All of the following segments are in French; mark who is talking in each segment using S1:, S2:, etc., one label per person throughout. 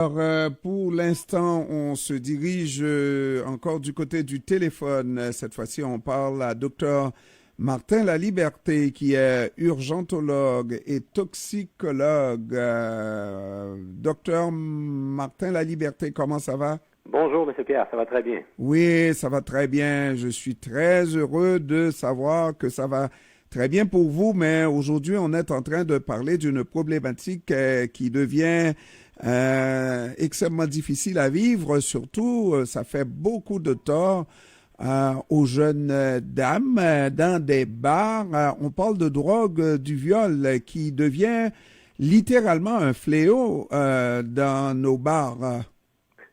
S1: Alors, pour l'instant, on se dirige encore du côté du téléphone. Cette fois-ci, on parle à Dr Martin Laliberté, qui est urgentologue et toxicologue. Docteur Martin Laliberté, comment ça va?
S2: Bonjour, M. Pierre, ça va très bien.
S1: Oui, ça va très bien. Je suis très heureux de savoir que ça va très bien pour vous, mais aujourd'hui, on est en train de parler d'une problématique qui devient extrêmement difficile à vivre. Surtout, ça fait beaucoup de tort aux jeunes dames dans des bars. On parle de drogue, du viol, qui devient littéralement un fléau dans nos bars.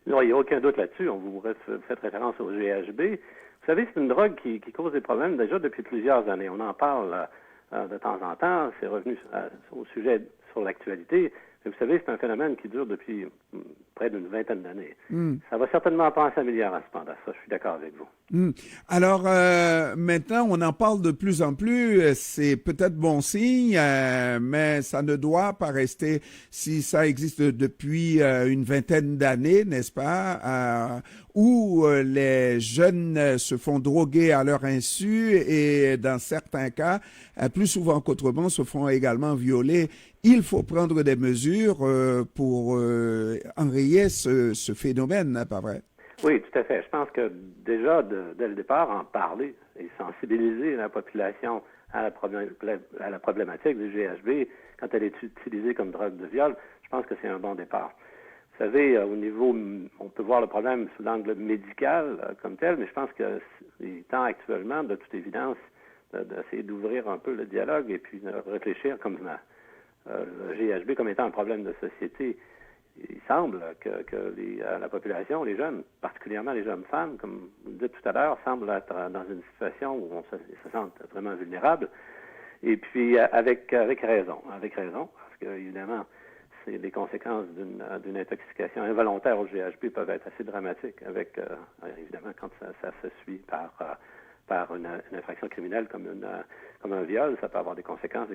S2: Non, il n'y a aucun doute là-dessus. Vous faites référence au GHB. Vous savez, c'est une drogue qui cause des problèmes déjà depuis plusieurs années. On en parle de temps en temps. C'est revenu au sujet sur l'actualité. Mais vous savez, c'est un phénomène qui dure depuis près d'une vingtaine d'années. Ça va certainement pas en s'améliorant, cependant. Ça, je suis d'accord avec vous.
S1: Alors, maintenant, on en parle de plus en plus. C'est peut-être bon signe, mais ça ne doit pas rester. Si ça existe depuis une vingtaine d'années, n'est-ce pas, où les jeunes se font droguer à leur insu et, dans certains cas, plus souvent qu'autrement, se font également violer. Il faut prendre des mesures pour enrayer ce phénomène, pas vrai?
S2: Oui, tout à fait. Je pense que déjà, dès le départ, en parler et sensibiliser la population à la problématique du GHB quand elle est utilisée comme drogue de viol, je pense que c'est un bon départ. Vous savez, au niveau, on peut voir le problème sous l'angle médical comme tel, mais je pense qu'il est temps actuellement, de toute évidence, d'essayer d'ouvrir un peu le dialogue et puis de réfléchir comme le GHB comme étant un problème de société. Il semble que la population, les jeunes, particulièrement les jeunes femmes, comme vous le dites tout à l'heure, semblent être dans une situation où ils se sentent vraiment vulnérables. Et puis, avec raison, parce que, évidemment, c'est les conséquences d'une intoxication involontaire au GHB peuvent être assez dramatiques, évidemment, quand ça se suit par une infraction criminelle comme un viol, ça peut avoir des conséquences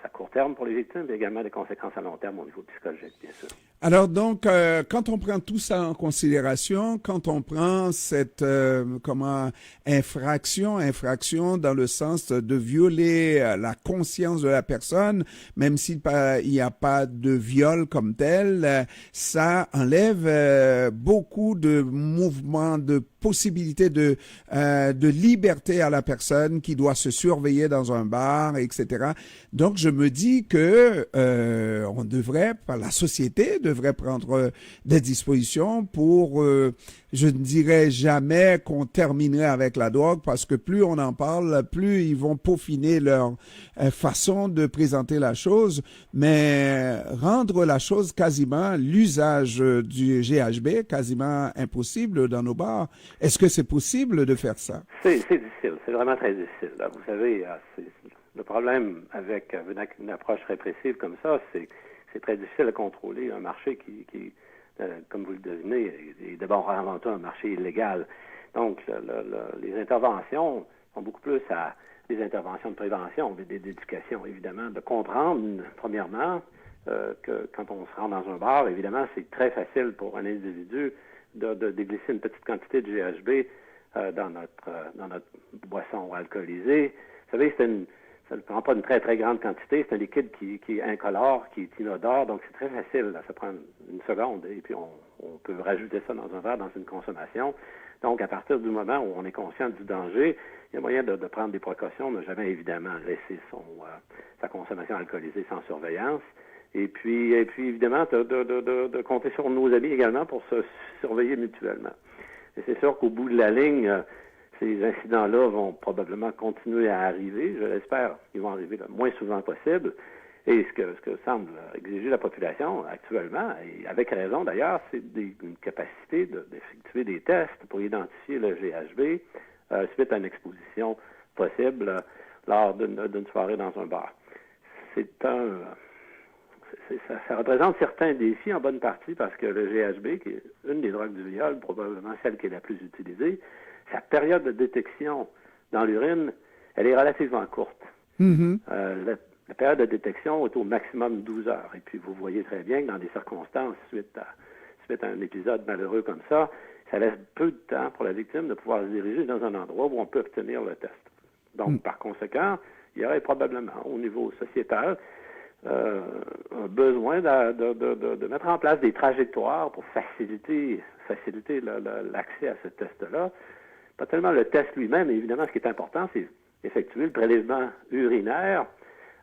S2: à court terme pour les victimes, mais également des conséquences à long terme au niveau psychologique, bien sûr.
S1: Alors donc, quand on prend tout ça en considération, quand on prend cette infraction dans le sens de violer la conscience de la personne, même s'il n'y a pas de viol comme tel, ça enlève beaucoup de mouvements, de possibilités de liberté à la personne qui doit se surveiller dans un bar, etc. Donc, je me dis que on devrait, la société devrait prendre des dispositions pour, je ne dirais jamais qu'on terminerait avec la drogue, parce que plus on en parle, plus ils vont peaufiner leur façon de présenter la chose, mais rendre la chose quasiment, l'usage du GHB, quasiment impossible dans nos bars. Est-ce que c'est possible de faire ça?
S2: C'est difficile, c'est vraiment très difficile. Là. Vous savez, le problème avec une approche répressive comme ça, c'est très difficile à contrôler un marché qui comme vous le devinez, est d'abord avant tout un marché illégal. Donc, les interventions sont beaucoup plus à des interventions de prévention, d'éducation, évidemment, de comprendre, premièrement, que quand on se rend dans un bar, évidemment, c'est très facile pour un individu de déglisser une petite quantité de GHB dans notre boisson alcoolisée. Vous savez, ça ne prend pas une très, très grande quantité. C'est un liquide qui est incolore, qui est inodore, donc c'est très facile. Là. Ça prend une seconde et puis on peut rajouter ça dans un verre, dans une consommation. Donc, à partir du moment où on est conscient du danger, il y a moyen de prendre des précautions, ne jamais évidemment laisser sa consommation alcoolisée sans surveillance. Et puis évidemment, de compter sur nos amis également pour se surveiller mutuellement. Et c'est sûr qu'au bout de la ligne, ces incidents-là vont probablement continuer à arriver. Je l'espère qu'ils vont arriver le moins souvent possible. Et ce que semble exiger la population actuellement, et avec raison d'ailleurs, c'est une capacité d'effectuer des tests pour identifier le GHB suite à une exposition possible lors d'une soirée dans un bar. Ça représente certains défis en bonne partie parce que le GHB, qui est une des drogues du viol, probablement celle qui est la plus utilisée, sa période de détection dans l'urine, elle est relativement courte.
S1: Mm-hmm.
S2: La période de détection est au maximum 12 heures. Et puis, vous voyez très bien que dans des circonstances, suite suite à un épisode malheureux comme ça, ça laisse peu de temps pour la victime de pouvoir se diriger dans un endroit où on peut obtenir le test. Donc, par conséquent, il y aurait probablement, au niveau sociétal, un besoin de mettre en place des trajectoires pour faciliter l'accès à ce test-là. Pas tellement le test lui-même, mais évidemment, ce qui est important, c'est effectuer le prélèvement urinaire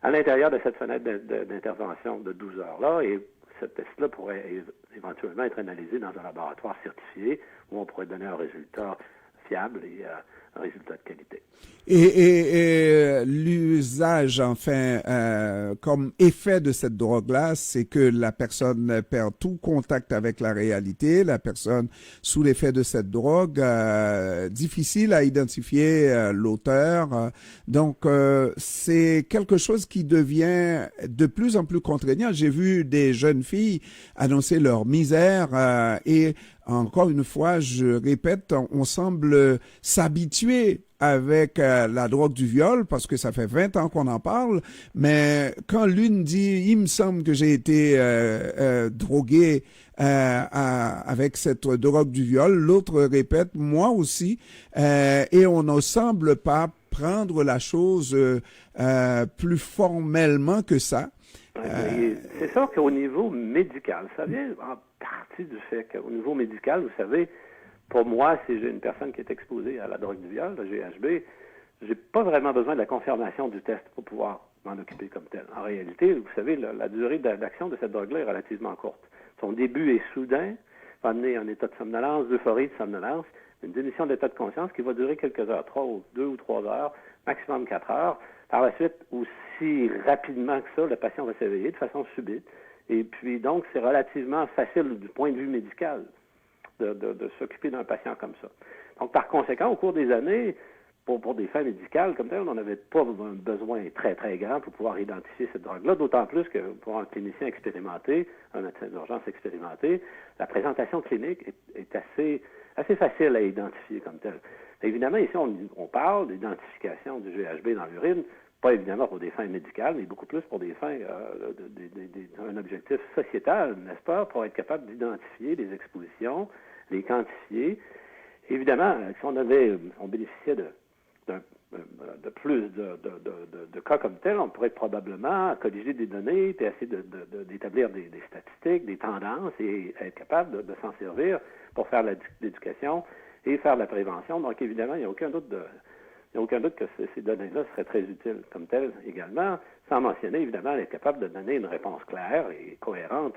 S2: à l'intérieur de cette fenêtre d'intervention de 12 heures-là. Et ce test-là pourrait éventuellement être analysé dans un laboratoire certifié où on pourrait donner un résultat fiable et un résultat de qualité.
S1: Et l'usage, enfin, comme effet de cette drogue-là, c'est que la personne perd tout contact avec la réalité. La personne sous l'effet de cette drogue, difficile à identifier l'auteur. Donc, c'est quelque chose qui devient de plus en plus contraignant. J'ai vu des jeunes filles annoncer leur misère et encore une fois, je répète, on semble s'habituer avec la drogue du viol parce que ça fait 20 ans qu'on en parle, mais quand l'une dit « il me semble que j'ai été drogué avec cette drogue du viol », l'autre répète « moi aussi », et on ne semble pas prendre la chose plus formellement que ça.
S2: C'est sûr qu'au niveau médical, ça vient en partie du fait qu'au niveau médical, vous savez, pour moi, si j'ai une personne qui est exposée à la drogue du viol, le GHB, j'ai pas vraiment besoin de la confirmation du test pour pouvoir m'en occuper comme tel. En réalité, vous savez, la durée d'action de cette drogue-là est relativement courte. Son début est soudain, va amener un état de somnolence, d'euphorie, de somnolence, une diminution d'état de conscience qui va durer quelques heures, 2 ou 3 heures, maximum 4 heures. Par la suite, aussi rapidement que ça, le patient va s'éveiller de façon subite. Et puis, donc, c'est relativement facile du point de vue médical de s'occuper d'un patient comme ça. Donc, par conséquent, au cours des années, pour des fins médicales comme tel, on n'avait pas un besoin très, très grand pour pouvoir identifier cette drogue-là, d'autant plus que pour un clinicien expérimenté, un médecin d'urgence expérimenté, la présentation clinique est assez facile à identifier comme telle. Évidemment, ici, on parle d'identification du GHB dans l'urine, pas évidemment pour des fins médicales, mais beaucoup plus pour des fins un objectif sociétal, n'est-ce pas, pour être capable d'identifier les expositions, les quantifier. Évidemment, si on bénéficiait de plus de cas comme tel, on pourrait probablement colliger des données, puis essayer d'établir des statistiques, des tendances, et être capable de s'en servir pour faire l'éducation et faire la prévention. Donc, évidemment, il n'y a aucun doute que ces données-là seraient très utiles comme telles également, sans mentionner, évidemment, être capable de donner une réponse claire et cohérente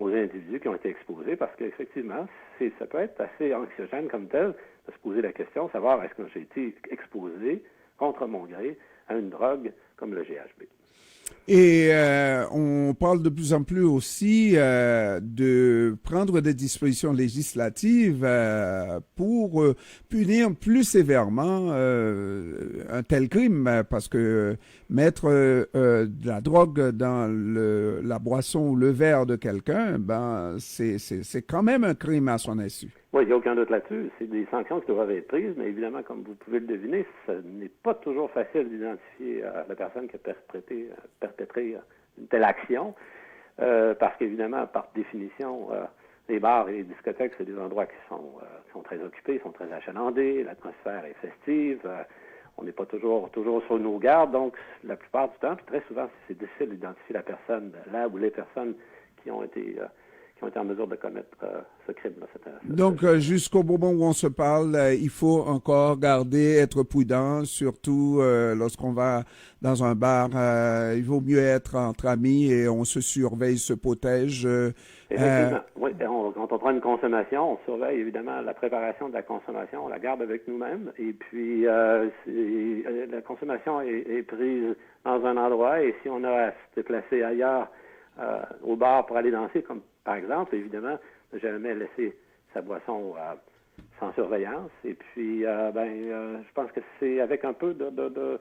S2: aux individus qui ont été exposés, parce qu'effectivement, ça peut être assez anxiogène comme tel de se poser la question, savoir est-ce que j'ai été exposé contre mon gré à une drogue comme le GHB.
S1: Et on parle de plus en plus aussi de prendre des dispositions législatives pour punir plus sévèrement un tel crime, parce que mettre de la drogue dans la boisson ou le verre de quelqu'un, c'est quand même un crime à son insu.
S2: Oui, il n'y a aucun doute là-dessus. C'est des sanctions qui doivent être prises, mais évidemment, comme vous pouvez le deviner, ce n'est pas toujours facile d'identifier la personne qui a perpétré une telle action, parce qu'évidemment, par définition, les bars et les discothèques, c'est des endroits qui sont très occupés, sont très achalandés, l'atmosphère est festive, on n'est pas toujours sur nos gardes, donc la plupart du temps, puis très souvent, c'est difficile d'identifier la personne, là ou les personnes qui ont été en mesure de commettre ce crime-là.
S1: Donc, jusqu'au moment où on se parle, il faut encore être prudent, surtout lorsqu'on va dans un bar. Il vaut mieux être entre amis et on se surveille, se protège.
S2: Effectivement. Oui, quand on prend une consommation, on surveille évidemment la préparation de la consommation, on la garde avec nous-mêmes. Et puis, la consommation est prise dans un endroit, et si on a à se déplacer ailleurs, au bar pour aller danser, comme par exemple, évidemment, ne jamais laisser sa boisson sans surveillance. Et puis, je pense que c'est avec un peu de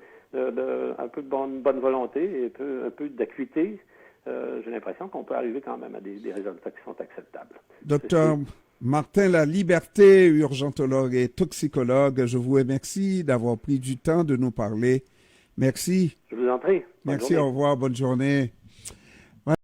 S2: bonne volonté et un peu d'acuité, j'ai l'impression qu'on peut arriver quand même à des résultats qui sont acceptables.
S1: Docteur Martin Laliberté, urgentologue et toxicologue, je vous remercie d'avoir pris du temps de nous parler. Merci.
S2: Je vous en prie.
S1: Merci, au revoir, bonne journée.